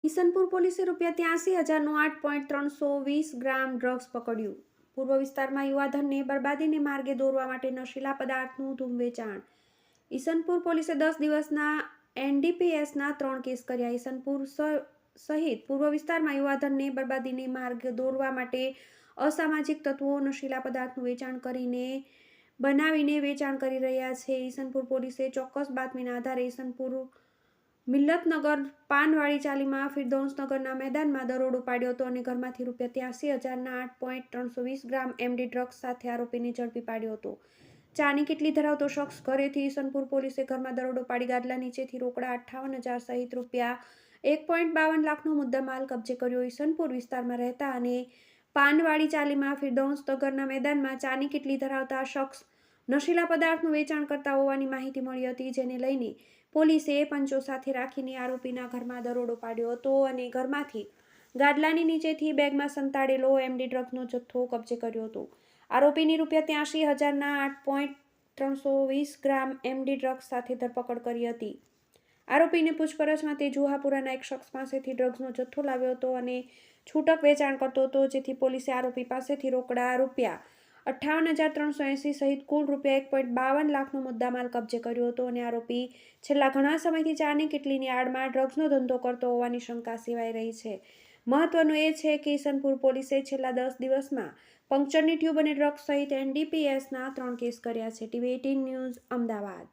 ઈસનપુર પોલીસે ₹83,000નું 8.320 ગ્રામ ડ્રગ્સ પકડ્યું. પૂર્વ વિસ્તારમાં યુવાધનને બરબાદીને માર્ગે દોરવા માટે નશીલા પદાર્થનું ધૂમ વેચાણ. ઈસનપુર પોલીસે 10 દિવસના એનડીપીએસના 3 કેસ કર્યા. ઈસનપુર સહિત પૂર્વ વિસ્તારમાં યુવાધનને બરબાદીને માર્ગે દોરવા માટે અસામાજિક તત્વો નશીલા પદાર્થનું વેચાણ બનાવીને વેચાણ કરી રહ્યા છે. ઈસનપુર પોલીસે ચોક્કસ બાતમીના આધારે ઈસનપુર મિલ્લતનગર પાનવાડી ચાલીમાં ફિરદૌસનગરના મેદાનમાં દરોડો પાડ્યો હતો અને ઘરમાંથી ₹83,000ના 8.320 ગ્રામ એમડી ડ્રગ્સ સાથે આરોપીને ઝડપી પાડ્યો હતો. ચાની કીટલી ધરાવતો શખ્સ ઘરેથી ઈસનપુર પોલીસે ઘરમાં દરોડો પાડી ગાદલા નીચેથી રોકડા 58,000 સહિત ₹1.52 લાખનો મુદ્દામાલ કબજે કર્યો. ઈસનપુર વિસ્તારમાં રહેતા અને પાનવાડી ચાલીમાં ફિરદૌસનગરના મેદાનમાં ચાની કીટલી ધરાવતા શખ્સ નશીલા પદાર્થનું વેચાણ કરતા હોવાની માહિતી મળી હતી, જેને લઈને પોલીસે પંચો સાથે રાખીને આરોપીના ઘરમાં દરોડો પાડ્યો હતો અને ઘરમાંથી ગાદલાની નીચેથી બેગમાં સંતાડેલો એમડી ડ્રગ્સનો જથ્થો કબજે કર્યો હતો. આરોપીની ₹83,000ના 8.320 ગ્રામ એમડી ડ્રગ્સ સાથે ધરપકડ કરી હતી. આરોપીને પૂછપરછમાં તે જુહાપુરાના એક શખ્સ પાસેથી ડ્રગ્સનો જથ્થો લાવ્યો હતો અને છૂટક વેચાણ કરતો હતો, જેથી પોલીસે આરોપી પાસેથી રોકડા ₹58,380 સહિત કુલ ₹1.52 લાખનો મુદ્દામાલ કબજે કર્યો હતો અને આરોપી છેલ્લા ઘણા સમયથી ચાની કીટલીની આડમાં ડ્રગ્સનો ધંધો કરતો હોવાની શંકા સેવાઈ રહી છે. મહત્વનું એ છે કે ઈસનપુર પોલીસે છેલ્લા 10 દિવસમાં પંક્ચરની ટ્યુબ અને ડ્રગ્સ સહિત એનડીપીએસના 3 કેસ કર્યા છે. TV18 news, Ahmedabad.